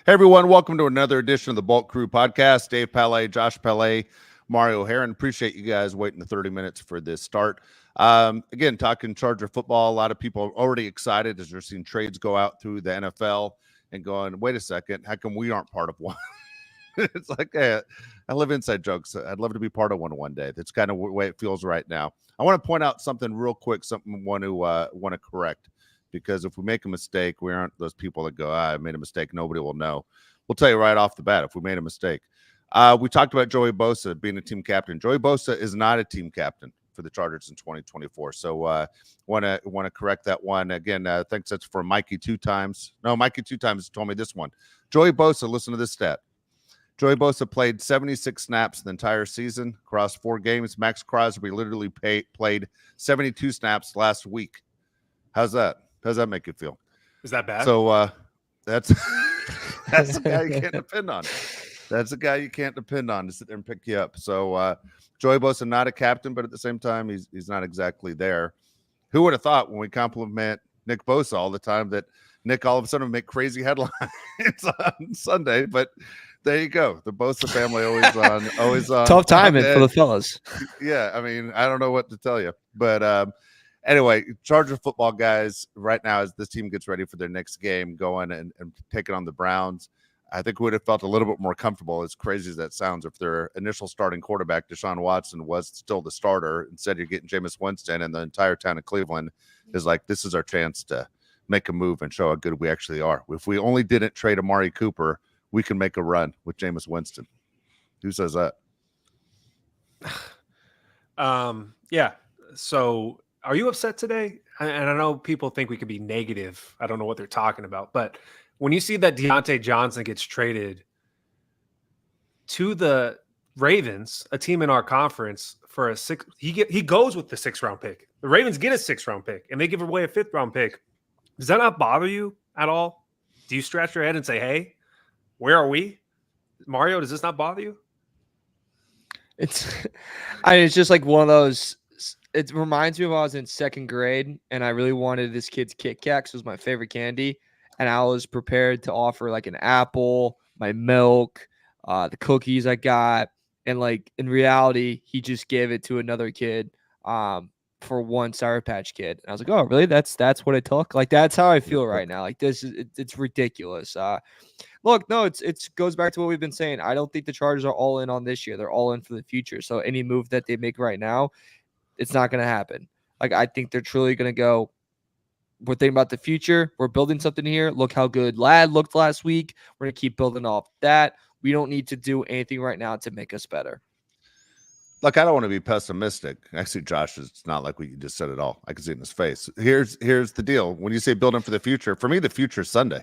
Hey, everyone. Welcome to another edition of the Bulk Crew podcast. Dave Palais, Josh Palais, Mario Heron. Appreciate you guys waiting the 30 minutes for this start. Again, talking Charger football. A lot of people are already excited as they're seeing trades go out through the NFL and going, wait a second, how come we aren't part of one? It's like, hey, I live inside jokes. I'd love to be part of one day. That's kind of the way it feels right now. I want to point out something real quick, something I want to correct. Because if we make a mistake, we aren't those people that go, I made a mistake. Nobody will know. We'll tell you right off the bat if we made a mistake. We talked about Joey Bosa being a team captain. Joey Bosa is not a team captain for the Chargers in 2024. So want to correct that one. Again, thanks. That's for Mikey two times. No, Mikey two times told me this one. Joey Bosa, listen to this stat. Joey Bosa played 76 snaps the entire season across 4 games. Max Crosby literally played 72 snaps last week. How's that? How does that make you feel? Is that bad? So that's the guy you can't depend on. That's the guy you can't depend on to sit there and pick you up. So Joey Bosa, not a captain, but at the same time, he's not exactly there. Who would have thought when we compliment Nick Bosa all the time that Nick all of a sudden would make crazy headlines on Sunday? But there you go. The Bosa family always on. Tough timing for the fellas. Yeah, I mean, I don't know what to tell you, but anyway, Charger football guys, right now as this team gets ready for their next game, going and taking on the Browns, I think we would have felt a little bit more comfortable, as crazy as that sounds, if their initial starting quarterback, Deshaun Watson, was still the starter. Instead, you're getting Jameis Winston, and the entire town of Cleveland is like, this is our chance to make a move and show how good we actually are. If we only didn't trade Amari Cooper, we can make a run with Jameis Winston. Who says that? Yeah. So are you upset today? And I know people think we could be negative. I don't know what they're talking about. But when you see that Deontay Johnson gets traded to the Ravens, a team in our conference, for he goes with the 6th-round pick. The Ravens get a 6th-round pick, and they give away a 5th-round pick. Does that not bother you at all? Do you scratch your head and say, hey, where are we? Mario, does this not bother you? It's just like one of those. It reminds me of when I was in 2nd grade and I really wanted this kid's Kit Kat because it was my favorite candy. And I was prepared to offer like an apple, my milk, the cookies I got. And like in reality, he just gave it to another kid for one Sour Patch Kid. And I was like, oh, really? That's what it took? Like, that's how I feel right now. Like, this is it's ridiculous. Look, no, it goes back to what we've been saying. I don't think the Chargers are all in on this year. They're all in for the future. So any move that they make right now, it's not going to happen. Like, I think they're truly going to go, we're thinking about the future. We're building something here. Look how good Ladd looked last week. We're going to keep building off that. We don't need to do anything right now to make us better. Look, I don't want to be pessimistic. Actually, Josh, it's not like what you just said at all. I can see it in his face. Here's the deal. When you say building for the future, for me, the future is Sunday.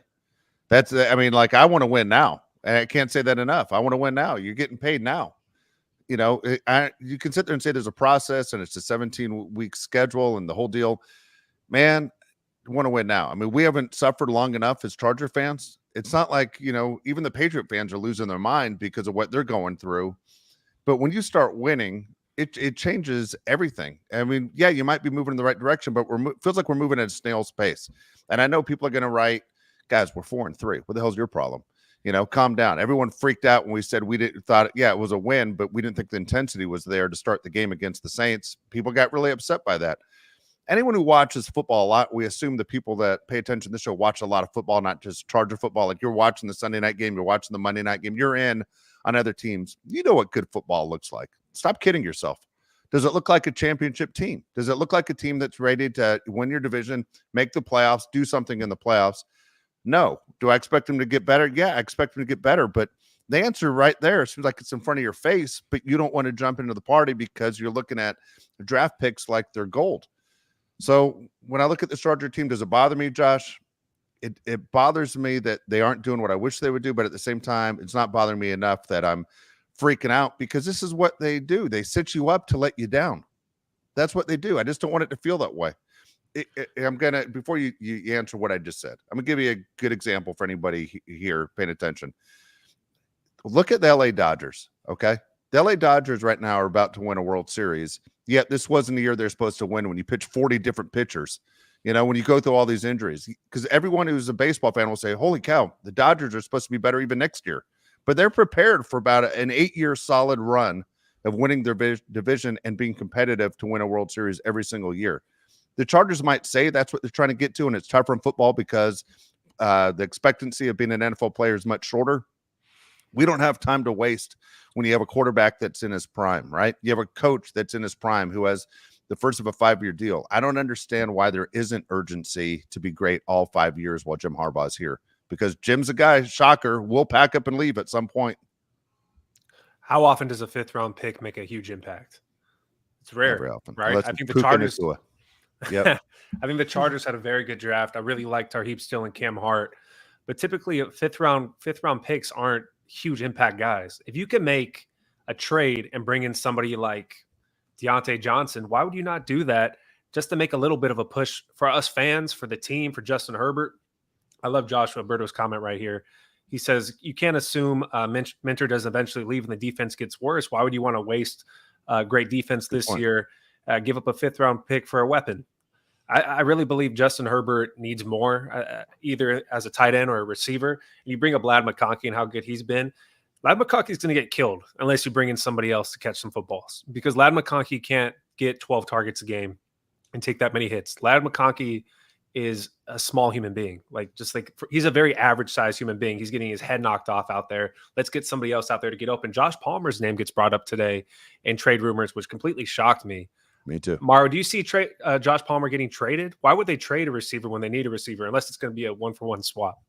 I want to win now. And I can't say that enough. I want to win now. You're getting paid now. You know, you can sit there and say there's a process and it's a 17-week schedule and the whole deal. Man, I want to win now. I mean, we haven't suffered long enough as Charger fans. It's not like, even the Patriot fans are losing their mind because of what they're going through. But when you start winning, it changes everything. I mean, yeah, you might be moving in the right direction, but feels like we're moving at a snail's pace. And I know people are going to write, guys, we're 4-3. What the hell's your problem? Calm down. Everyone freaked out when we said it was a win, but we didn't think the intensity was there to start the game against the Saints. People got really upset by that. Anyone who watches football a lot, we assume the people that pay attention to this show watch a lot of football, not just Charger football. Like, you're watching the Sunday night game, you're watching the Monday night game, you're in on other teams. You know what good football looks like. Stop kidding yourself. Does it look like a championship team? Does it look like a team that's ready to win your division, make the playoffs, do something in the playoffs? No. Do I expect them to get better? Yeah, I expect them to get better. But the answer right there seems like it's in front of your face, but you don't want to jump into the party because you're looking at draft picks like they're gold. So when I look at the Charger team, does it bother me, Josh? It bothers me that they aren't doing what I wish they would do, but at the same time, it's not bothering me enough that I'm freaking out because this is what they do. They sit you up to let you down. That's what they do. I just don't want it to feel that way. I'm going to, before you answer what I just said, I'm going to give you a good example for anybody here paying attention. Look at the LA Dodgers, okay? The LA Dodgers right now are about to win a World Series, yet this wasn't the year they're supposed to win when you pitch 40 different pitchers. You know, when you go through all these injuries, because everyone who's a baseball fan will say, holy cow, the Dodgers are supposed to be better even next year. But they're prepared for about an 8-year solid run of winning their division and being competitive to win a World Series every single year. The Chargers might say that's what they're trying to get to, and it's tougher in football because the expectancy of being an NFL player is much shorter. We don't have time to waste when you have a quarterback that's in his prime, right? You have a coach that's in his prime who has the first of a 5-year deal. I don't understand why there isn't urgency to be great all 5 years while Jim Harbaugh's here, because Jim's a guy, shocker, will pack up and leave at some point. How often does a 5th-round pick make a huge impact? It's rare, Very often, right? unless I think the Puka Chargers. Nacua. Yep. I think the Chargers had a very good draft. I really liked Tarheeb Still and Cam Hart, but typically 5th-round picks aren't huge impact guys. If you can make a trade and bring in somebody like Deontay Johnson, why would you not do that just to make a little bit of a push for us fans, for the team, for Justin Herbert? I love Joshua Berto's comment right here. He says, you can't assume Minter doesn't eventually leave and the defense gets worse. Why would you want to waste great defense this year, give up a 5th-round pick for a weapon? I really believe Justin Herbert needs more, either as a tight end or a receiver. And you bring up Lad McConkey and how good he's been. Lad McConkey's going to get killed unless you bring in somebody else to catch some footballs, because Lad McConkey can't get 12 targets a game and take that many hits. Lad McConkey is a small human being. He's a very average sized human being. He's getting his head knocked off out there. Let's get somebody else out there to get open. Josh Palmer's name gets brought up today in trade rumors, which completely shocked me. Me too. Mauro, do you see Josh Palmer getting traded? Why would they trade a receiver when they need a receiver, unless it's going to be a 1-for-1 swap?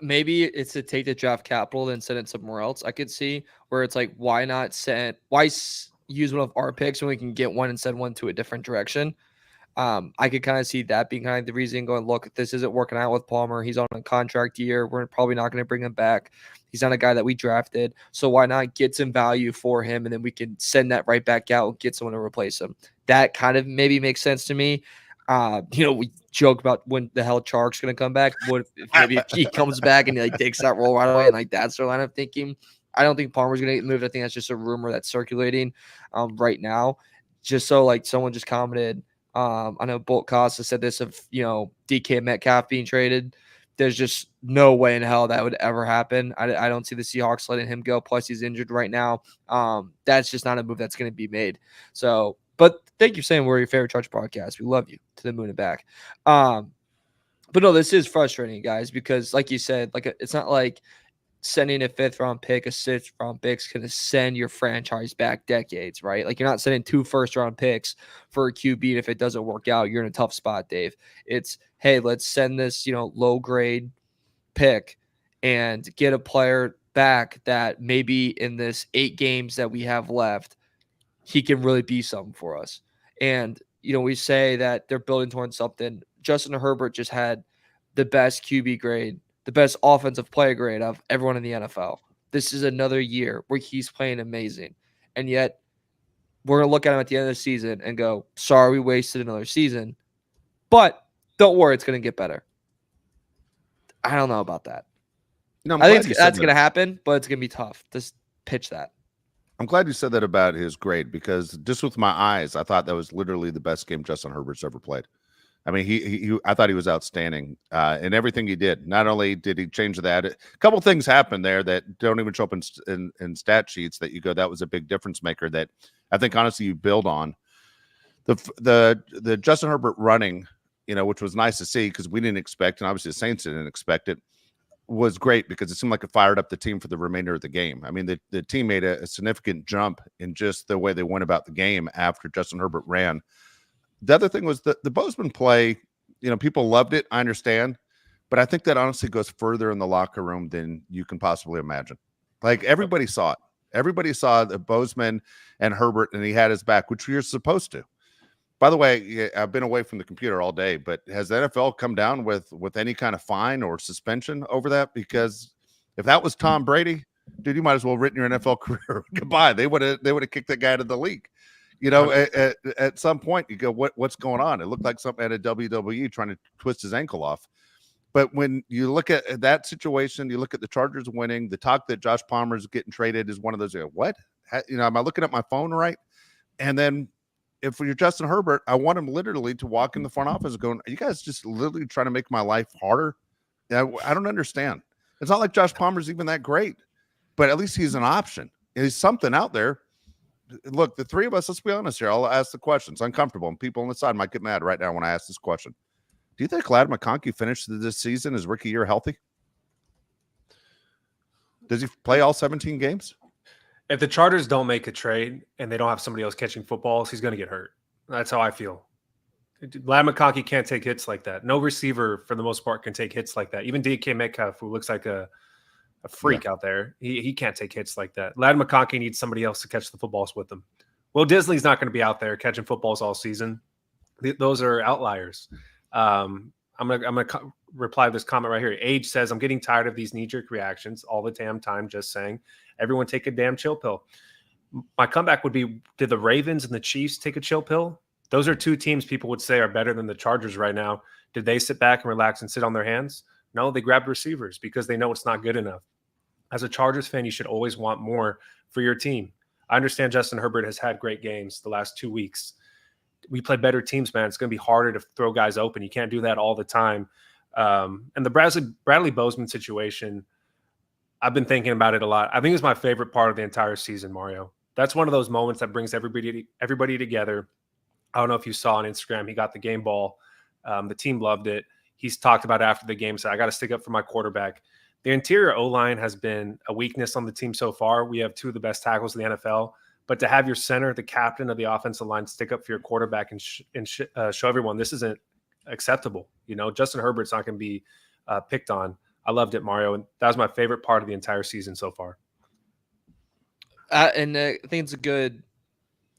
Maybe it's to take the draft capital and send it somewhere else. I could see where it's like, why use one of our picks when we can get one and send one to a different direction? I could kind of see that being kind of the reason, going, look, this isn't working out with Palmer. He's on a contract year. We're probably not going to bring him back. He's not a guy that we drafted. So why not get some value for him? And then we can send that right back out and get someone to replace him. That kind of maybe makes sense to me. We joke about when the hell Chark's going to come back. What if he comes back and he takes that role right away, and that's their line of thinking. I don't think Palmer's going to get moved. I think that's just a rumor that's circulating right now. Just so someone just commented. I know Bolt Costa said this of, DK Metcalf being traded. There's just no way in hell that would ever happen. I don't see the Seahawks letting him go. Plus, he's injured right now. That's just not a move that's going to be made. So, but thank you for saying we're your favorite Charger podcast. We love you to the moon and back. But no, this is frustrating, guys, because like you said, it's not like sending a 5th-round pick, a 6th-round pick is going to send your franchise back decades, right? You're not sending 2 first-round picks for a QB, and if it doesn't work out, you're in a tough spot, Dave. It's, hey, let's send this, low-grade pick and get a player back that maybe in this 8 games that we have left, he can really be something for us. And, we say that they're building towards something. Justin Herbert just had the best QB grade, the best offensive player grade of everyone in the NFL. This is another year where he's playing amazing. And yet we're going to look at him at the end of the season and go, sorry, we wasted another season. But don't worry, it's going to get better. I don't know about that. No, I think that's going to happen, but it's going to be tough to pitch that. I'm glad you said that about his grade, because just with my eyes, I thought that was literally the best game Justin Herbert's ever played. I mean, I thought he was outstanding in everything he did. Not only did he change that, a couple things happened there that don't even show up in stat sheets that you go, that was a big difference maker that I think, honestly, you build on. The Justin Herbert running, which was nice to see because we didn't expect, and obviously the Saints didn't expect it, was great because it seemed like it fired up the team for the remainder of the game. I mean, the team made a significant jump in just the way they went about the game after Justin Herbert ran. The other thing was the Bozeman play. People loved it. I understand. But I think that honestly goes further in the locker room than you can possibly imagine. Everybody saw it. Everybody saw the Bozeman and Herbert, and he had his back, which you're supposed to. By the way, I've been away from the computer all day, but has the NFL come down with any kind of fine or suspension over that? Because if that was Tom Brady, dude, you might as well have written your NFL career goodbye. They would have kicked that guy out of the league. At some point you go, what's going on? It looked like something at a WWE trying to twist his ankle off. But when you look at that situation, you look at the Chargers winning, the talk that Josh Palmer is getting traded is one of those, what? Am I looking at my phone right? And then if you're Justin Herbert, I want him literally to walk in the front office going, are you guys just literally trying to make my life harder? I don't understand. It's not like Josh Palmer's even that great, but at least he's an option. He's something out there. Look, the three of us, let's be honest here. I'll ask the question. It's uncomfortable, and people on the side might get mad right now when I ask this question. Do you think Ladd McConkey finished this season, his rookie year, healthy? Does he play all 17 games? If the Chargers don't make a trade and they don't have somebody else catching footballs, he's going to get hurt. That's how I feel. Ladd McConkey can't take hits like that. No receiver, for the most part, can take hits like that. Even DK Metcalf, who looks like a freak out there, he can't take hits like that. Ladd McConkey needs somebody else to catch the footballs with him. Will Disley's not going to be out there catching footballs all season. Those are outliers. I'm gonna reply to this comment right here. Age says, I'm getting tired of these knee-jerk reactions all the damn time, just saying. Everyone take a damn chill pill. My comeback would be, did the Ravens and the Chiefs take a chill pill? Those are two teams people would say are better than the Chargers right now. Did they sit back and relax and sit on their hands? No, they grabbed receivers because they know it's not good enough. As a Chargers fan, you should always want more for your team. I understand Justin Herbert has had great games the last 2 weeks. We play better teams, man. It's going to be harder to throw guys open. You can't do that all the time. And the Bradley Bozeman situation, I've been thinking about it a lot. I think it's my favorite part of the entire season, Mario. That's one of those moments that brings everybody together. I don't know if you saw on Instagram, he got the game ball. The team loved it. He's talked about it after the game, said, I got to stick up for my quarterback. The interior O-line has been a weakness on the team so far. We have two of the best tackles in the NFL. But to have your center, the captain of the offensive line, stick up for your quarterback and show everyone this isn't acceptable. You know, Justin Herbert's not going to be picked on. I loved it, Mario. And that was my favorite part of the entire season so far. And I think it's a good,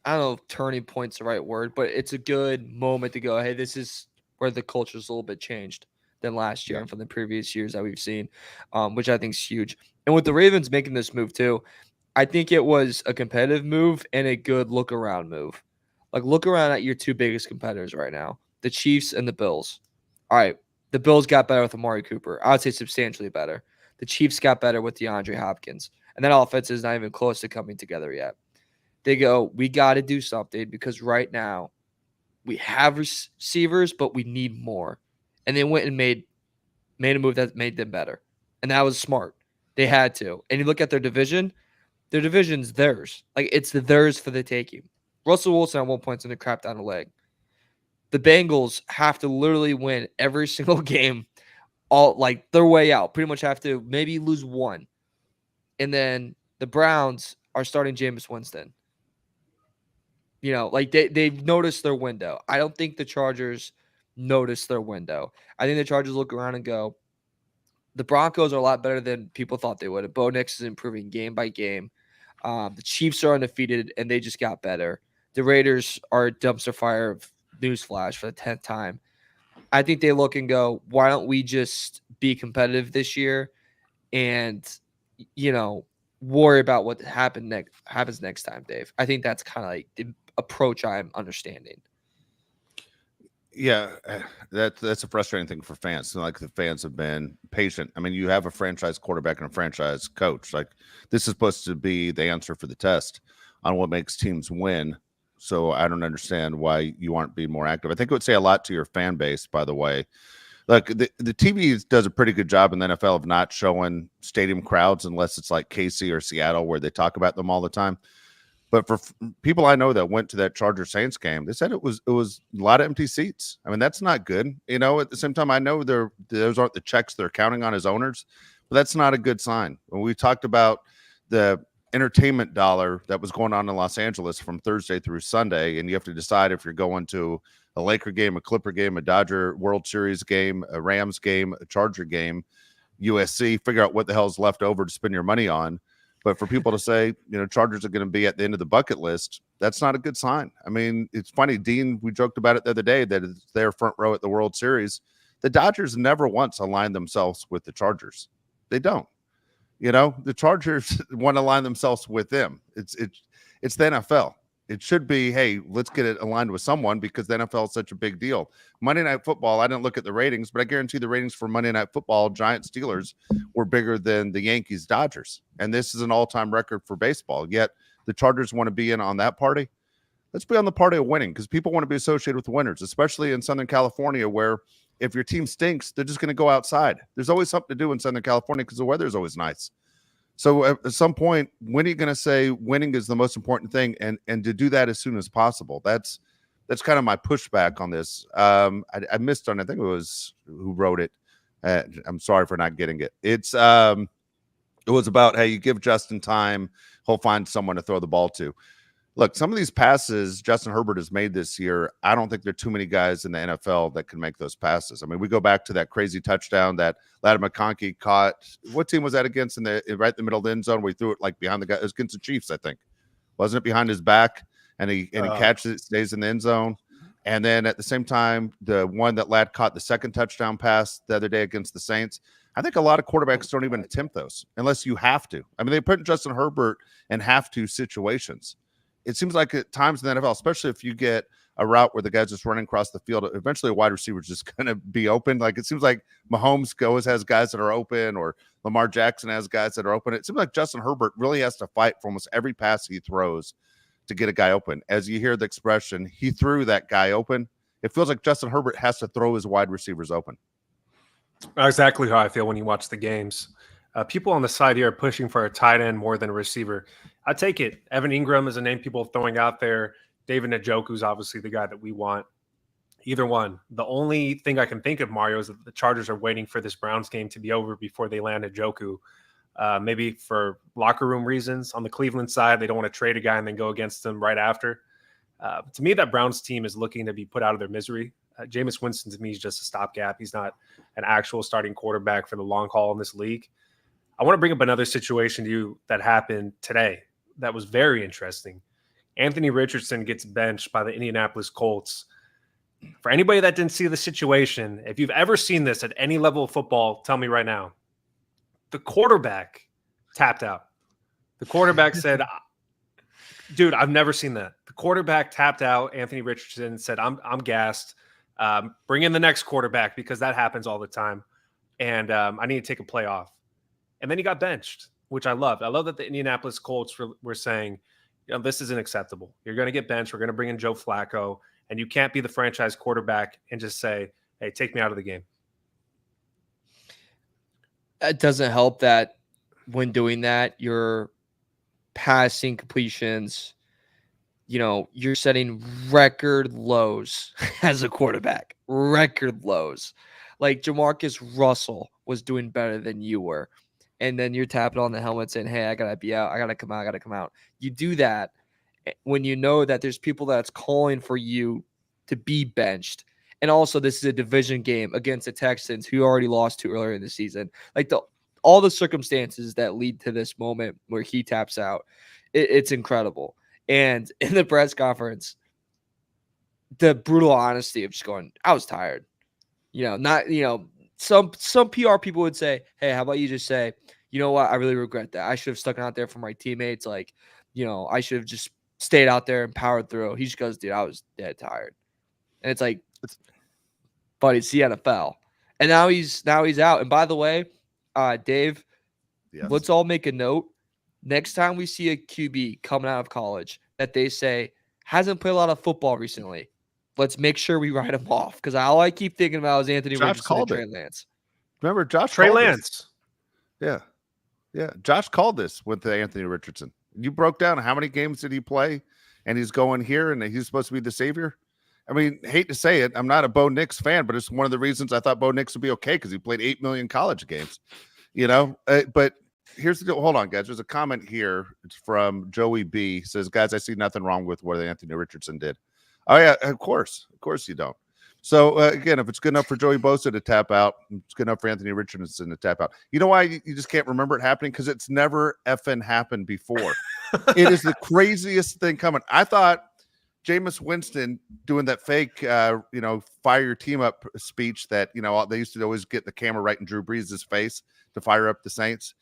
I don't know if turning point's the right word, but it's a good moment to go, hey, this is where the culture's a little bit changed than last year and from the previous years that we've seen, which I think is huge. And with the Ravens making this move too, I think it was a competitive move and a good look around move. Like, look around at your two biggest competitors right now, the Chiefs and the Bills. All right, the Bills got better with Amari Cooper. I would say substantially better. The Chiefs got better with DeAndre Hopkins. And that offense is not even close to coming together yet. They go, we got to do something because right now we have receivers, but we need more. And they went and made a move that made them better. And that was smart. They had to. And you look at their division's theirs. Like, it's theirs for the taking. Russell Wilson at one point sent a crap down the leg. The Bengals have to literally win every single game, all like their way out. Pretty much have to maybe lose one. And then the Browns are starting Jameis Winston. You know, like they've noticed their window. I don't think the Chargers noticed their window. I think the Chargers look around and go, the Broncos are a lot better than people thought they would. Bo Nix is improving game by game. The Chiefs are undefeated, and they just got better. The Raiders are a dumpster fire of newsflash for the 10th time. I think they look and go, why don't we just be competitive this year and, you know, worry about what happens next time, Dave? I think that's kind of like the approach I'm understanding. Yeah, that's a frustrating thing for fans. Like, the fans have been patient. I mean, you have a franchise quarterback and a franchise coach. Like, this is supposed to be the answer for the test on what makes teams win. So I don't understand why you aren't being more active. I think it would say a lot to your fan base, by the way. Like, the TV does a pretty good job in the NFL of not showing stadium crowds unless it's like KC or Seattle where they talk about them all the time. But for people I know that went to that Chargers Saints game, they said it was a lot of empty seats. I mean, that's not good. You know, at the same time, I know those aren't the checks they're counting on as owners, but that's not a good sign. When we talked about the entertainment dollar that was going on in Los Angeles from Thursday through Sunday, and you have to decide if you're going to a Laker game, a Clipper game, a Dodger World Series game, a Rams game, a Charger game, USC, figure out what the hell's left over to spend your money on. But for people to say, you know, Chargers are going to be at the end of the bucket list, that's not a good sign. I mean, it's funny, Dean, we joked about it the other day that it's their front row at the World Series. The Dodgers never once aligned themselves with the Chargers. They don't. You know, the Chargers want to align themselves with them. It's the NFL. It should be, hey, let's get it aligned with someone because the NFL is such a big deal. Monday Night Football, I didn't look at the ratings, but I guarantee the ratings for Monday Night Football, Giants Steelers, were bigger than the Yankees Dodgers. And this is an all-time record for baseball. Yet the Chargers want to be in on that party. let's be on the party of winning, because people want to be associated with winners, especially in Southern California, where if your team stinks, they're just going to go outside. There's always something to do in Southern California because the weather is always nice. So at some point, when are you going to say winning is the most important thing, and to do that as soon as possible? That's kind of my pushback on this. I missed on, I think it was who wrote it. I'm sorry for not getting it. It was about, hey, you give Justin time, he'll find someone to throw the ball to. Look, some of these passes Justin Herbert has made this year, I don't think there are too many guys in the NFL that can make those passes. I mean, we go back to that crazy touchdown that Ladder McConkey caught. What team was that against right in the middle of the end zone where he threw it like behind the guy? It was against the Chiefs, I think. Wasn't it behind his back? And he catches it, stays in the end zone. And then at the same time, the one that Lad caught the second touchdown pass the other day against the Saints, I think a lot of quarterbacks don't even attempt those unless you have to. I mean, they put Justin Herbert in have-to situations. It seems like at times in the NFL, especially if you get a route where the guy's just running across the field, eventually a wide receiver is just going to be open. Like it seems like Mahomes has guys that are open, or Lamar Jackson has guys that are open. It seems like Justin Herbert really has to fight for almost every pass he throws to get a guy open. As you hear the expression, he threw that guy open. It feels like Justin Herbert has to throw his wide receivers open. Exactly how I feel when you watch the games. People on the side here are pushing for a tight end more than a receiver. I take it. Evan Ingram is a name people are throwing out there. David Njoku is obviously the guy that we want. Either one. The only thing I can think of, Mario, is that the Chargers are waiting for this Browns game to be over before they land Njoku. Maybe for locker room reasons. On the Cleveland side, they don't want to trade a guy and then go against them right after. To me, that Browns team is looking to be put out of their misery. Jameis Winston, to me, is just a stopgap. He's not an actual starting quarterback for the long haul in this league. I want to bring up another situation to you that happened today that was very interesting. Anthony Richardson gets benched by the Indianapolis Colts. For anybody that didn't see the situation, if you've ever seen this at any level of football, tell me right now. The quarterback tapped out. The quarterback said, dude, I've never seen that. The quarterback tapped out. Anthony Richardson said, I'm gassed. Bring in the next quarterback, because that happens all the time. And I need to take a play off. And then he got benched, which I loved. I love that the Indianapolis Colts were saying, this isn't acceptable. You're going to get benched. We're going to bring in Joe Flacco. And you can't be the franchise quarterback and just say, hey, take me out of the game. It doesn't help that when doing that, you're passing completions. You're setting record lows as a quarterback. Record lows. Like Jamarcus Russell was doing better than you were. And then you're tapping on the helmet saying, hey, I got to be out. I got to come out. I got to come out. You do that when you know that there's people that's calling for you to be benched. And also, this is a division game against the Texans, who already lost to earlier in the season. Like all the circumstances that lead to this moment where he taps out, it's incredible. And in the press conference, the brutal honesty of just going, I was tired. Some PR people would say, hey, how about you just say, you know what? I really regret that. I should have stuck out there for my teammates. I should have just stayed out there and powered through. He just goes, dude, I was dead tired. And it's like, but it's the NFL. And now he's out. And by the way, Dave, yes, let's all make a note. Next time we see a QB coming out of college that they say hasn't played a lot of football recently, let's make sure we write him off. Because all I keep thinking about is Anthony Richardson and Trey Lance. Remember Trey Lance? Yeah. Josh called this with Anthony Richardson. You broke down how many games did he play, and he's going here, and he's supposed to be the savior. I mean, hate to say it, I'm not a Bo Nix fan, but it's one of the reasons I thought Bo Nix would be okay, because he played 8 million college games. But here's the deal. Hold on, guys. There's a comment here. It's from Joey B. Says, guys, I see nothing wrong with what Anthony Richardson did. Oh, yeah, of course you don't. So, again, if it's good enough for Joey Bosa to tap out, it's good enough for Anthony Richardson to tap out. You know why you just can't remember it happening? Because it's never effing happened before. It is the craziest thing coming. I thought Jameis Winston doing that fake, fire your team up speech that, they used to always get the camera right in Drew Brees' face to fire up the Saints.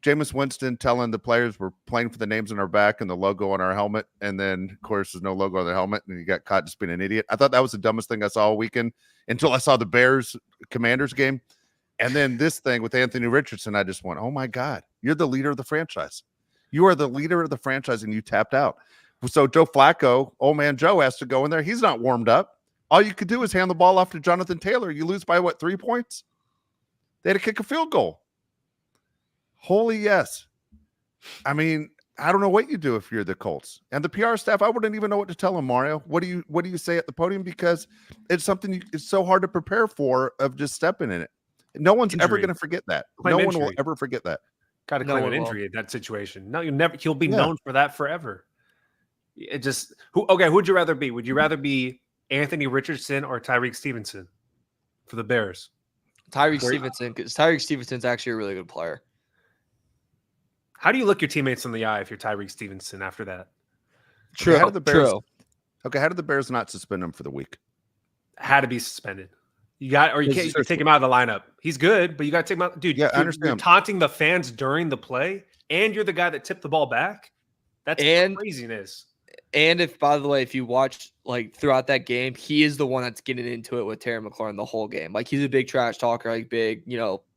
Jameis Winston telling the players we're playing for the names on our back and the logo on our helmet. And then, of course, there's no logo on the helmet, and he got caught just being an idiot. I thought that was the dumbest thing I saw all weekend until I saw the Bears-Commanders game. And then this thing with Anthony Richardson, I just went, oh, my God, you're the leader of the franchise. You are the leader of the franchise, and you tapped out. So Joe Flacco, old man Joe, has to go in there. He's not warmed up. All you could do is hand the ball off to Jonathan Taylor. You lose by what, 3 points? They had to kick a field goal. Holy yes. I mean, I don't know what you do if you're the Colts and the PR staff. I wouldn't even know what to tell them, Mario. What do you say at the podium? Because it's something it's so hard to prepare for of just stepping in it. No one's ever going to forget that. Claim no injury. one will ever forget that. Got to claim an injury in that situation. No, you never. He'll be known for that forever. It just who'd you rather be? Would you rather be Anthony Richardson or Tyreek Stevenson for the Bears? Tyreek Stevenson, because Tyreek Stevenson's actually a really good player. How do you look your teammates in the eye if you're Tyreek Stevenson after that? True. How did the Bears? Okay, how did the Bears not suspend him for the week? Had to be suspended. You can't take him out of the lineup. He's good, but you got to take him out, dude. Yeah, I understand. You're taunting the fans during the play, and you're the guy that tipped the ball back. That's craziness. And if, by the way, if you watch like throughout that game, he is the one that's getting into it with Terry McLaurin the whole game. Like he's a big trash talker, like big,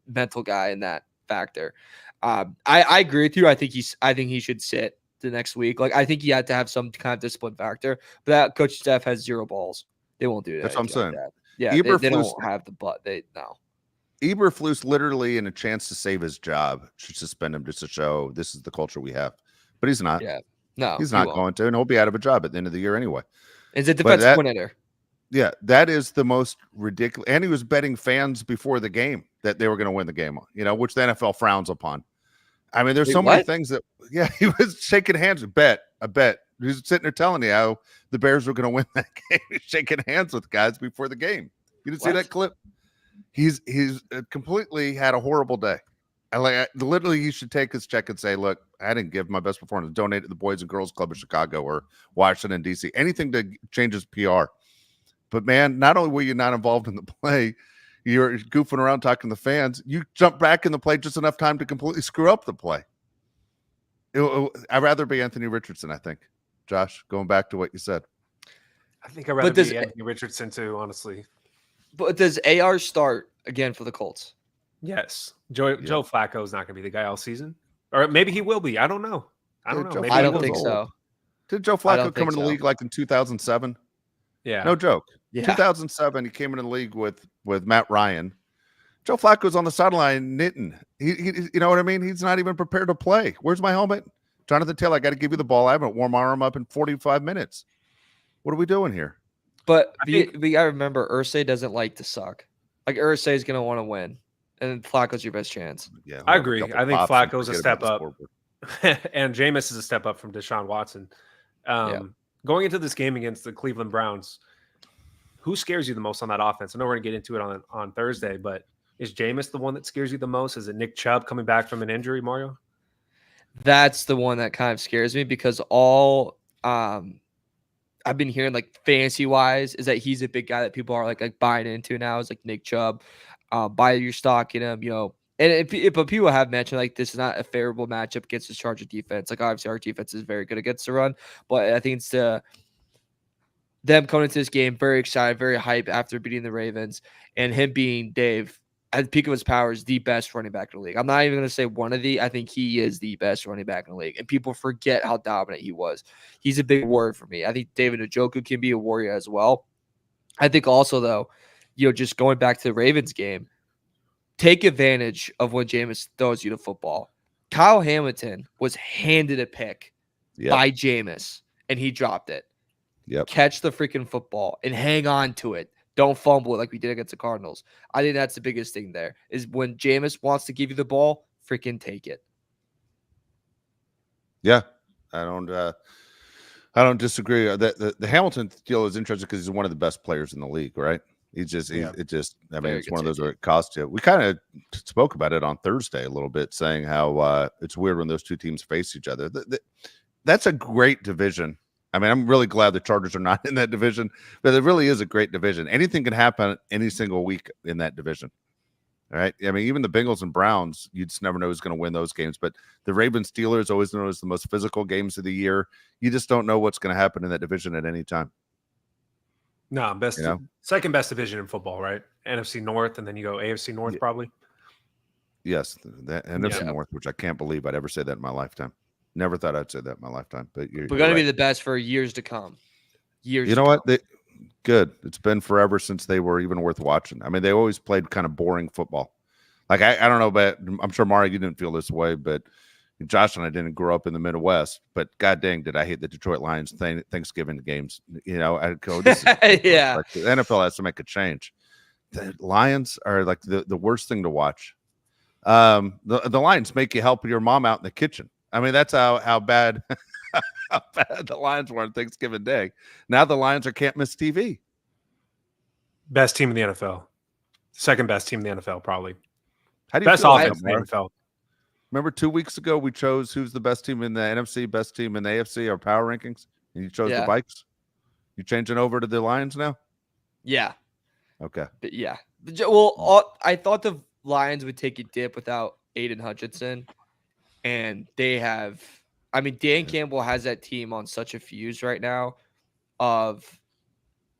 mental guy in that factor. I agree with you. I think he should sit the next week. Like I think he had to have some kind of discipline factor. But that coaching staff has zero balls. They won't do that. That's what I'm saying. Like yeah, they don't have the butt. Eberflus literally, in a chance to save his job, should suspend him just to show this is the culture we have. But he's not. Yeah, no, he's not going to, and he'll be out of a job at the end of the year anyway. Is a defensive coordinator. Yeah, that is the most ridiculous. And he was betting fans before the game that they were going to win the game, which the NFL frowns upon. I mean, there's many things that, he was shaking hands. I bet. He's sitting there telling you how the Bears were going to win that game. He's shaking hands with guys before the game. You didn't see that clip? He's completely had a horrible day. Literally, he should take his check and say, look, I didn't give my best performance. Donate to the Boys and Girls Club of Chicago or Washington, D.C. Anything to change his PR. But, man, not only were you not involved in the play, you're goofing around talking to the fans. You jump back in the play just enough time to completely screw up the play. I'd rather be Anthony Richardson, I think. Josh, going back to what you said. I think I'd rather be Anthony Richardson too, honestly. But does AR start again for the Colts? Yes. Joe Flacco is not going to be the guy all season. Or maybe he will be. I don't know. I don't think so. Did Joe Flacco come in the league like in 2007? Yeah. No joke. Yeah. 2007, he came in the league with Matt Ryan. Joe Flacco's on the sideline knitting. He you know what I mean? He's not even prepared to play. Where's my helmet? Jonathan Taylor, I got to give you the ball. I haven't warmed my arm up in 45 minutes. What are we doing here? But we got to remember, Irsay doesn't like to suck. Like, Irsay is going to want to win. And Flacco's your best chance. Yeah, I agree. I think Flacco's a step up. And Jameis is a step up from Deshaun Watson. Going into this game against the Cleveland Browns, who scares you the most on that offense? I know we're going to get into it on Thursday, but is Jameis the one that scares you the most? Is it Nick Chubb coming back from an injury, Mario? That's the one that kind of scares me because I've been hearing like fantasy wise is that he's a big guy that people are like buying into now is like Nick Chubb. Buy your stock in him, And but people have mentioned like this is not a favorable matchup against the Charger defense. Like obviously our defense is very good against the run, but I think it's them coming into this game very excited, very hyped after beating the Ravens, and him being Dave at the peak of his powers, the best running back in the league. I'm not even going to say one of the. I think he is the best running back in the league, and people forget how dominant he was. He's a big warrior for me. I think David Njoku can be a warrior as well. I think also though, just going back to the Ravens game. Take advantage of when Jameis throws you the football. Kyle Hamilton was handed a pick by Jameis, and he dropped it. Yep. Catch the freaking football and hang on to it. Don't fumble it like we did against the Cardinals. I think that's the biggest thing there is when Jameis wants to give you the ball, freaking take it. Yeah, I don't disagree. The Hamilton deal is interesting because he's one of the best players in the league, right? It's one of those where it costs you. We kind of spoke about it on Thursday a little bit, saying how it's weird when those two teams face each other. That's a great division. I mean, I'm really glad the Chargers are not in that division, but it really is a great division. Anything can happen any single week in that division. All right. I mean, even the Bengals and Browns, you just never know who's going to win those games. But the Ravens Steelers always known as the most physical games of the year. You just don't know what's going to happen in that division at any time. No, second best division in football, right? NFC North, and then you go AFC North, probably. Yes, that NFC North, which I can't believe I'd ever say that in my lifetime. Never thought I'd say that in my lifetime, but you're We're going to right. be the best for years to come. Years. You know to what? come. Good. It's been forever since they were even worth watching. I mean, they always played kind of boring football. Like I don't know, but I'm sure Mario, you didn't feel this way, but Josh and I didn't grow up in the Midwest. But god dang, did I hate the Detroit Lions Thanksgiving games? You know, I'd go, this is Yeah. like the NFL has to make a change. The Lions are like the worst thing to watch. The Lions make you help your mom out in the kitchen. I mean, that's how bad how bad the Lions were on Thanksgiving Day. Now the Lions are can't miss TV. Best team in the NFL. Second best team in the NFL, probably. How do you Best feel about offense that, in the Mark? NFL. Remember 2 weeks ago we chose who's the best team in the NFC, best team in the AFC, our power rankings, and you chose the Yeah. Vikes. You changing over to the Lions now? Yeah. Okay. But yeah. Well, I thought the Lions would take a dip without Aiden Hutchinson, and they have. I mean, Dan Campbell has that team on such a fuse right now of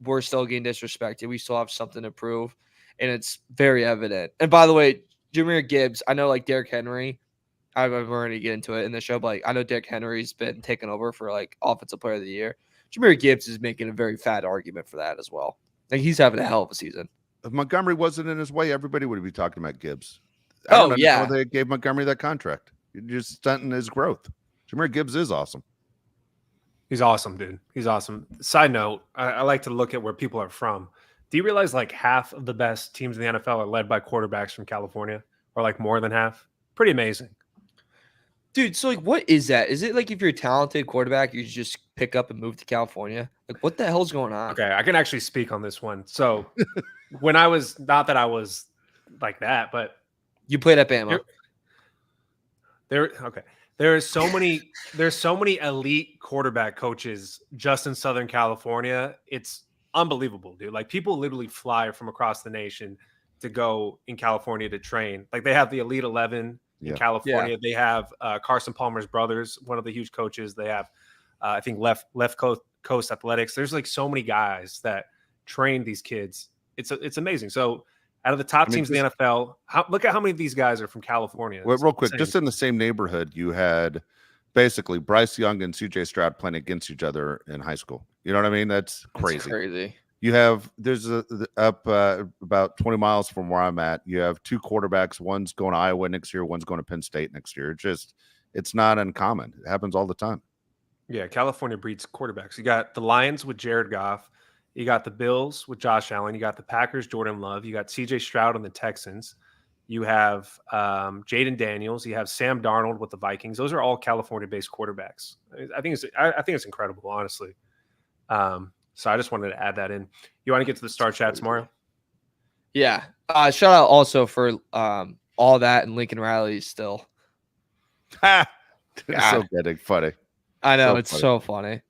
we're still getting disrespected. We still have something to prove, and it's very evident. And by the way, Jahmyr Gibbs, I know like Derrick Henry, I'm going to get into it in the show, but like, I know Derrick Henry's been taken over for like Offensive Player of the Year. Jahmyr Gibbs is making a very fat argument for that as well. Like he's having a hell of a season. If Montgomery wasn't in his way, everybody would be talking about Gibbs. Oh, I don't know yeah. how they gave Montgomery that contract. You're just stunting his growth. Jahmyr Gibbs is awesome. He's awesome, dude. He's awesome. Side note, I like to look at where people are from. Do you realize like half of the best teams in the NFL are led by quarterbacks from California, or like more than half? Pretty amazing. Dude, so like what is that? Is it like if you're a talented quarterback, you just pick up and move to California? Like what the hell's going on? Okay, I can actually speak on this one. So when I was, not that I was like that, but You played at Bama. There's so many elite quarterback coaches just in Southern California. It's unbelievable, dude. Like people literally fly from across the nation to go in California to train. Like they have the Elite 11 in California. They have Carson Palmer's brothers, one of the huge coaches. They have, I think, left coast athletics. There's like so many guys that train these kids. It's amazing. So out of the top teams in the NFL, look at how many of these guys are from California. Well, real quick, just in the same neighborhood, you had basically Bryce Young and CJ Stroud playing against each other in high school. You know what I mean? That's crazy. That's crazy. You have about 20 miles from where I'm at. You have two quarterbacks. One's going to Iowa next year. One's going to Penn State next year. It's not uncommon. It happens all the time. Yeah, California breeds quarterbacks. You got the Lions with Jared Goff. You got the Bills with Josh Allen. You got the Packers, Jordan Love. You got C.J. Stroud on the Texans. You have Jaden Daniels. You have Sam Darnold with the Vikings. Those are all California-based quarterbacks. I think it's incredible, honestly. So I just wanted to add that in. You want to get to the star chats, Mario? Yeah. Shout out also for all that and Lincoln Riley still. It's so getting funny. I know, So it's funny. so funny.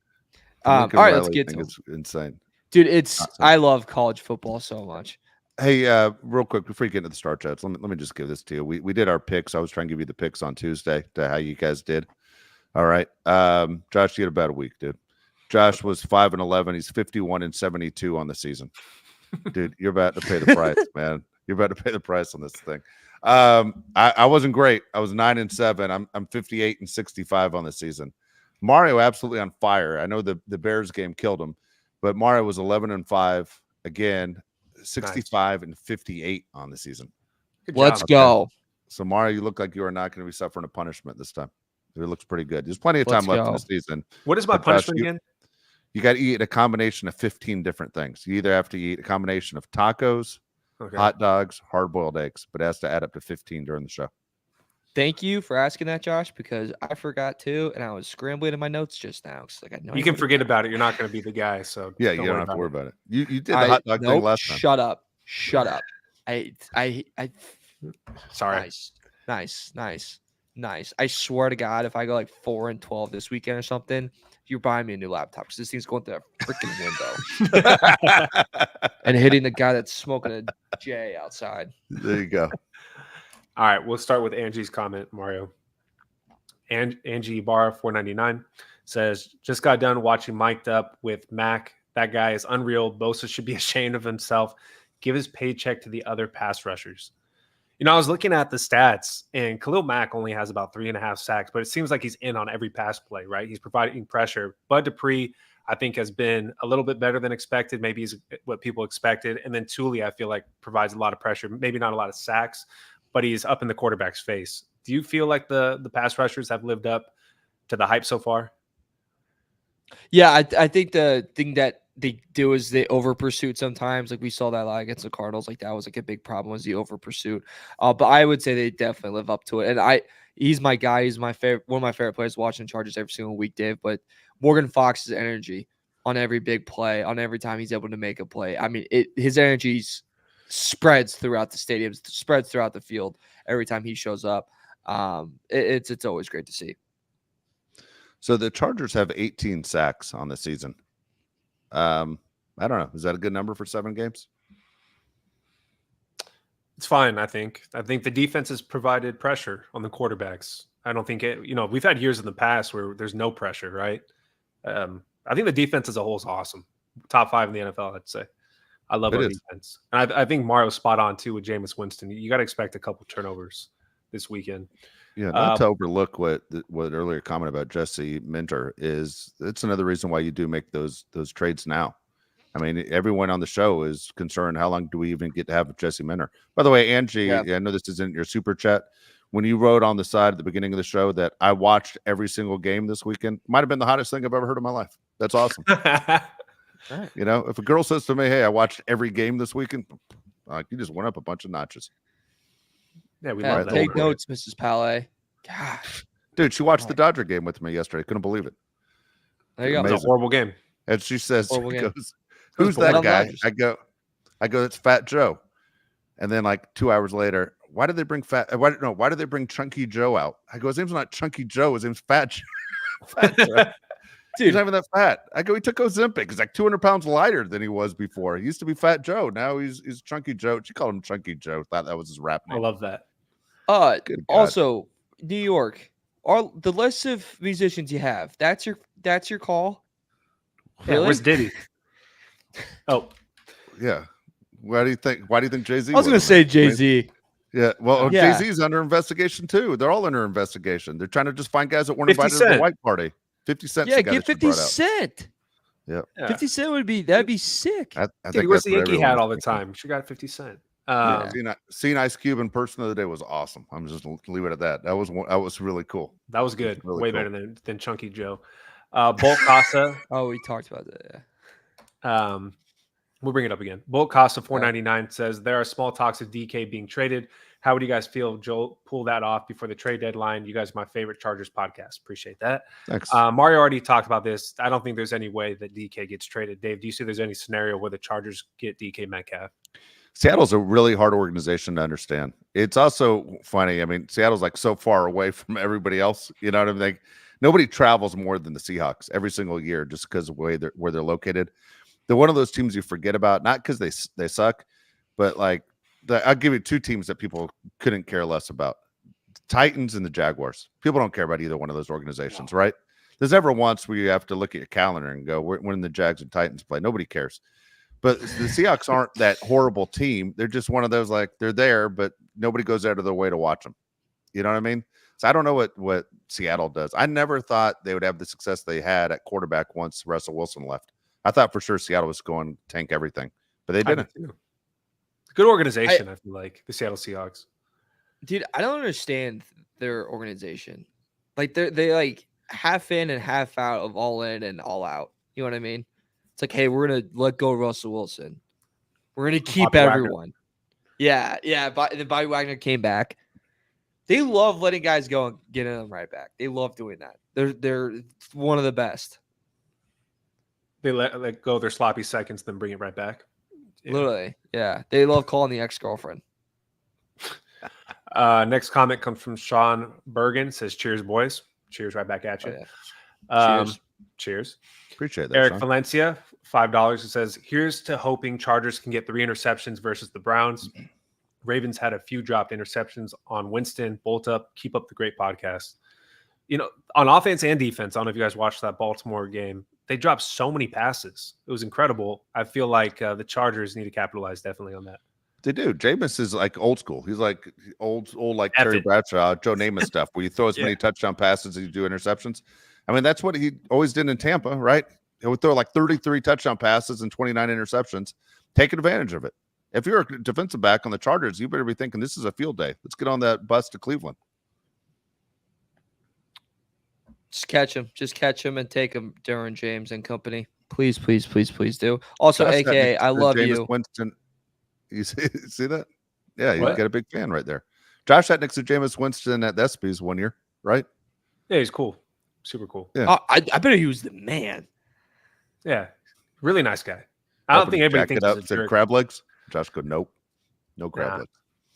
All right, let's get to it. It's insane. Dude, Awesome. I love college football so much. Hey, real quick before you get into the star chats, let me just give this to you. We did our picks. I was trying to give you the picks on Tuesday to how you guys did. All right. Josh, you had about a week, dude. Josh was 5-11. He's 51-72 on the season. Dude, you're about to pay the price, man. You're about to pay the price on this thing. I wasn't great. I was 9-7. I'm 58-65 on the season. Mario absolutely on fire. I know the Bears game killed him, but Mario was 11-5 again, 65-58 on the season. Let's go. So Mario, you look like you are not going to be suffering a punishment this time. It looks pretty good. There's plenty of time left in the season. What is my punishment again? You got to eat a combination of 15 different things. You either have to eat a combination of tacos, hot dogs, hard-boiled eggs, but it has to add up to 15 during the show. Thank you for asking that, Josh, because I forgot to, and I was scrambling in my notes just now. Like I know you can forget about it. You're not going to be the guy, so yeah, you don't have to worry about it. You did the hot dog thing last time. Shut up. I sorry. Nice. I swear to God, if I go like 4-12 this weekend or something, you're buying me a new laptop because this thing's going through a freaking window and hitting the guy that's smoking a J outside. There you go. All right, we'll start with Angie's comment, Mario. Angie Bar 499 says, just got done watching Mic'd Up with Mac. That guy is unreal. Bosa should be ashamed of himself. Give his paycheck to the other pass rushers. I was looking at the stats, and Khalil Mack only has about 3.5 sacks, but it seems like he's in on every pass play, right? He's providing pressure. Bud Dupree, I think, has been a little bit better than expected. Maybe he's what people expected. And then Thule, I feel like, provides a lot of pressure. Maybe not a lot of sacks, but he's up in the quarterback's face. Do you feel like the pass rushers have lived up to the hype so far? Yeah, I think the thing that they do is they over pursuit sometimes. Like we saw that a lot against the Cardinals. Like that was like a big problem was the over pursuit. But I would say they definitely live up to it. And he's my guy. He's my favorite, one of my favorite players watching Chargers every single week, Dave. But Morgan Fox's energy on every big play, on every time he's able to make a play. I mean, his energy spreads throughout the stadium, spreads throughout the field every time he shows up. It's always great to see. So the Chargers have 18 sacks on the season. I don't know. Is that a good number for 7 games? It's fine, I think. I think the defense has provided pressure on the quarterbacks. I don't think we've had years in the past where there's no pressure, right? I think the defense as a whole is awesome. Top 5 in the NFL, I'd say. I love our defense. And I think Mario's spot on, too, with Jameis Winston. You got to expect a couple turnovers this weekend. Yeah, not to overlook what earlier comment about Jesse Minter is. It's another reason why you do make those trades now. I mean, everyone on the show is concerned. How long do we even get to have Jesse Minter? By the way, Angie, I know this isn't your super chat. When you wrote on the side at the beginning of the show that I watched every single game this weekend, might have been the hottest thing I've ever heard in my life. That's awesome. You know, if a girl says to me, "Hey, I watched every game this weekend," you just went up a bunch of notches. Yeah, we love that. Take notes, Mrs. Palais. Gosh. Dude, she watched the Dodger game with me yesterday. Couldn't believe it. There you go. It was a horrible game. And she says, goes, "Who's that guy?" I go, "It's Fat Joe." And then like 2 hours later, why did they bring why did they bring Chunky Joe out? I go, his name's not Chunky Joe, his name's Fat Joe. Fat Joe. Dude, he's not even that fat. I go, he took Ozempic. He's like 200 pounds lighter than he was before. He used to be Fat Joe. Now he's Chunky Joe. She called him Chunky Joe. Thought that was his rap name. I love that. Also, New York, the list of musicians you have, that's your call? Yeah, where's Diddy? Oh. Yeah. Why do you think Jay-Z? I was going to say Jay-Z. Yeah. Well, Jay-Z's under investigation too. They're all under investigation. They're trying to just find guys that weren't invited to the white party. 50 Cent. Yeah, get 50 Cent. Yeah. 50 Cent that'd be sick. I Dude, think he wears the Yankee hat all the time. She got 50 Cent. Seeing Ice Cube in person the other day was awesome. I'm just gonna leave it at that. That was really cool. That was good. Really Way cool. better than Chunky Joe. Bolt Casa. Oh, we talked about that. Yeah. We'll bring it up again. Bolt Casa 499 says there are small talks of DK being traded. How would you guys feel if Joel pulled that off before the trade deadline? You guys are my favorite Chargers podcast. Appreciate that. Thanks. Mario already talked about this. I don't think there's any way that DK gets traded. Dave, do you see there's any scenario where the Chargers get DK Metcalf? Seattle's a really hard organization to understand. It's also funny. I mean, Seattle's like so far away from everybody else. You know what I mean? Like, nobody travels more than the Seahawks every single year just because of where they're located. They're one of those teams you forget about, not because they suck, but like I'll give you 2 teams that people couldn't care less about: Titans and the Jaguars. People don't care about either one of those organizations, right? There's never once where you have to look at your calendar and go, when the Jags and Titans play. Nobody cares. But the Seahawks aren't that horrible team. They're just one of those, like, they're there, but nobody goes out of their way to watch them. You know what I mean? So I don't know what Seattle does. I never thought they would have the success they had at quarterback once Russell Wilson left. I thought for sure Seattle was going to tank everything, but they didn't. Good organization, I feel like, the Seattle Seahawks. Dude, I don't understand their organization. Like they like half in and half out of all in and all out. You know what I mean? It's like, hey, we're gonna let go of Russell Wilson. We're gonna keep Bobby everyone. Wagner. Yeah. Then Bobby Wagner came back. They love letting guys go and getting them right back. They love doing that. They're one of the best. They let go of their sloppy seconds, then bring it right back. Yeah. Literally, yeah. They love calling the ex-girlfriend. Next comment comes from Sean Bergen. Says, "Cheers, boys." Cheers, right back at you. Oh, yeah. Cheers. Appreciate that. Eric Sean. Valencia, $5. It says, "Here's to hoping Chargers can get 3 interceptions versus the Browns. Ravens had a few dropped interceptions on Winston. Bolt up. Keep up the great podcast." You know, on offense and defense, I don't know if you guys watched that Baltimore game. They dropped so many passes. It was incredible. I feel like the Chargers need to capitalize definitely on that. They do. Jameis is like old school. He's like old like F Terry it. Bradshaw, Joe Namath stuff, where you throw as Yeah. many touchdown passes as you do interceptions. I mean, that's what he always did in Tampa, right? He would throw like 33 touchdown passes and 29 interceptions, taking advantage of it. If you're a defensive back on the Chargers, you better be thinking this is a field day. Let's get on that bus to Cleveland. Just catch him and take him, Derwin James and company. Please, please, please, please do. Also, Josh AKA, Hatnick I to love Jameis you. Winston. You see that? Yeah, you What? got a big fan right there. Josh Hatnick to Jameis Winston at the ESPYs 1 year, right? Yeah, he's cool. Super cool. Yeah. I bet he was the man. Yeah. Really nice guy. I don't Opened think his anybody jacket thinks up, he's a said jerk. crab legs. Josh go, nope. No crab Nah. legs.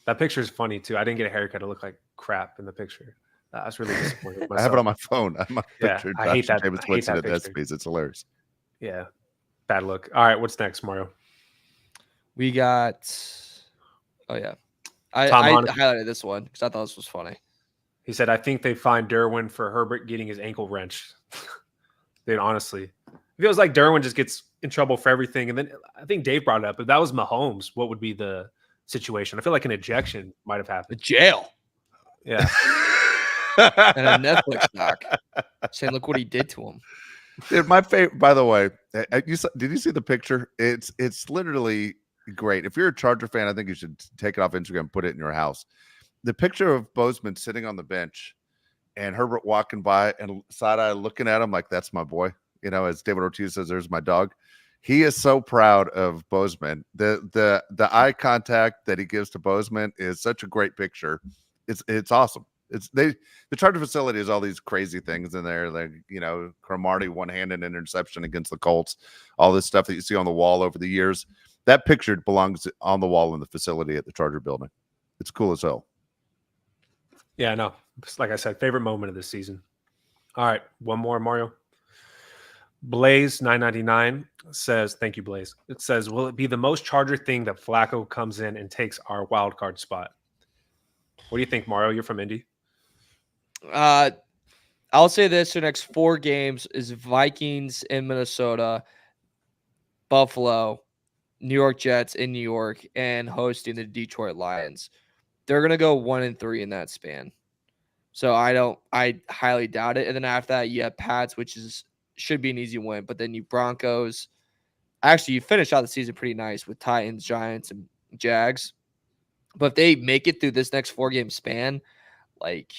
That picture is funny too. I didn't get a haircut. It looked like crap in the picture. I was really disappointed with I have it myself. on my phone. I have my Yeah, picture. I hate that. Jameis I hate Winston that at the picture. ESPYs. It's hilarious. Yeah. Bad look. All right. What's next, Mario? We got. Oh yeah, I Tom Honneke. highlighted this one because I thought this was funny. He said, I think they find Derwin for Herbert getting his ankle wrench. Dude, honestly, it feels like Derwin just gets in trouble for everything. And then I think Dave brought it up. If that was Mahomes, what would be the situation? I feel like an ejection might have The happened. jail Yeah. and a Netflix doc saying, "Look what he did to him." Dude, my favorite, by the way, did you see the picture? It's literally great. If you're a Charger fan, I think you should take it off Instagram and put it in your house. The picture of Bozeman sitting on the bench and Herbert walking by and side-eye looking at him like, that's my boy. You know, as David Ortiz says, there's my dog. He is so proud of Bozeman. The eye contact that he gives to Bozeman is such a great picture. It's awesome. The Charger facility has all these crazy things in there, like, you know, Cromartie one-handed interception against the Colts, all this stuff that you see on the wall over the years. That picture belongs on the wall in the facility at the Charger building. It's cool as hell. Yeah, no. Like I said, favorite moment of this season. All right, one more, Mario. Blaze 999 says, thank you, Blaze. It says, will it be the most Charger thing that Flacco comes in and takes our wild card spot? What do you think, Mario? You're from Indy. I'll say this: the next 4 games is Vikings in Minnesota, Buffalo, New York Jets in New York, and hosting the Detroit Lions. They're gonna go 1-3 in that span. So I highly doubt it. And then after that, you have Pats, which should be an easy win. But then you Broncos. Actually, you finish out the season pretty nice with Titans, Giants, and Jags. But if they make it through this next 4-game span, like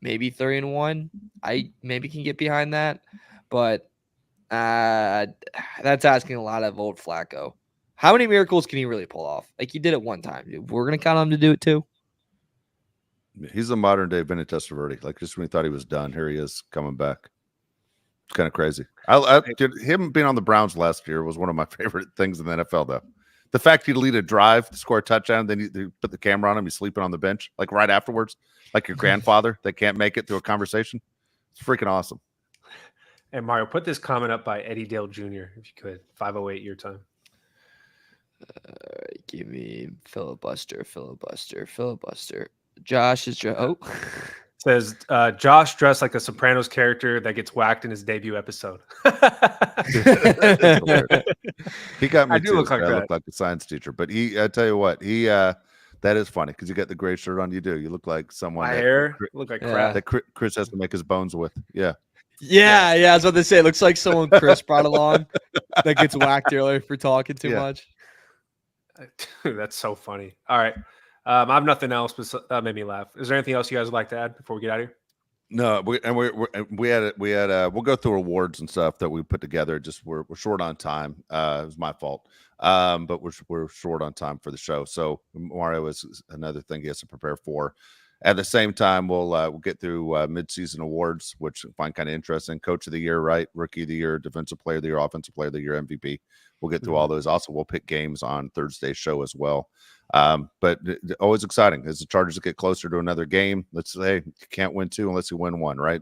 maybe 3-1, I maybe can get behind that. But that's asking a lot of old Flacco. How many miracles can he really pull off? Like, he did it one time. We're going to count on him to do it too. He's a modern day Vinny Testaverde. Like, just when he thought he was done, here he is coming back. It's kind of crazy. Dude, him being on the Browns last year was one of my favorite things in the NFL, though. The fact he'd lead a drive to score a touchdown, then you put the camera on him, he's sleeping on the bench, like right afterwards, like your grandfather that can't make it through a conversation. It's freaking awesome. And Mario, put this comment up by Eddie Dale Jr., if you could. 5:08 your time. Give me filibuster. Josh is Says Josh dressed like a Sopranos character that gets whacked in his debut episode. He got me I do too. look like I that. look like a science teacher, but I tell you what, that is funny because you got the gray shirt on. You do. You look like someone My that, hair look like Yeah. crap. that Chris has to make his bones with. Yeah. Yeah, I was about to say, it looks like someone Chris brought along that gets whacked earlier for talking too Yeah. much. Dude, that's so funny. All right. I have nothing else, but that made me laugh. Is there anything else you guys would like to add before we get out of here? No, we'll go through awards and stuff that we put together. Just we're short on time. It was my fault. But we're short on time for the show. So Mario is another thing he has to prepare for. At the same time, we'll get through midseason awards, which I find kind of interesting. Coach of the year, right? Rookie of the year, defensive player of the year, offensive player of the year, MVP. We'll get through all those. Also, we'll pick games on Thursday's show as well. But always exciting as the Chargers get closer to another game. Let's say you can't win 2 unless you win 1, right?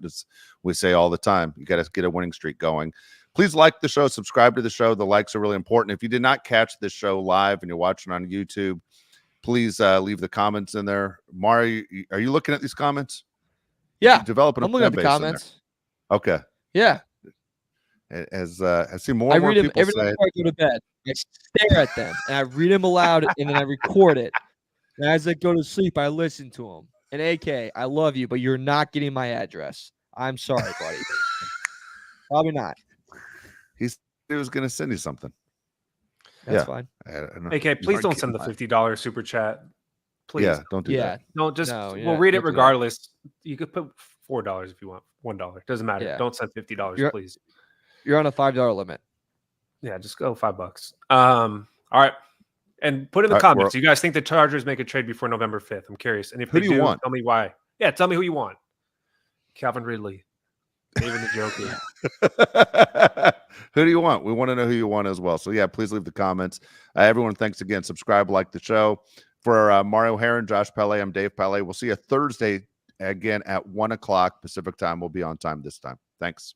We say all the time. You got to get a winning streak going. Please like the show, subscribe to the show. The likes are really important. If you did not catch this show live and you're watching on YouTube, please leave the comments in there. Mari, are you looking at these comments? Yeah, Developing a I'm looking at fan the base in there. comments. Okay. Yeah, As I see more I and more read them people every say, night before I go to bed. I stare at them and I read them aloud and then I record it. And as I go to sleep, I listen to them. And AK, I love you, but you're not getting my address. I'm sorry, buddy. Probably not. He was going to send you something. That's Yeah. fine. AK, please don't send the $50 super chat. Please. Yeah, don't do that. No, just No, we'll read it don't do that. regardless. You could put $4 if you want. $1 doesn't matter. Yeah. Don't send $50, You're- please. You're on a $5 limit. Yeah, just go $5. All right. And put in the All right, comments. Do you guys think the Chargers make a trade before November 5th? I'm curious. And if Who they do you do, want? tell me why. Yeah, tell me who you want. Calvin Ridley. David Njoku. Who do you want? We want to know who you want as well. So yeah, please leave the comments. Everyone, thanks again. Subscribe, like the show. For Mario Heron, Josh Pele, I'm Dave Pele. We'll see you Thursday again at 1 o'clock Pacific time. We'll be on time this time. Thanks.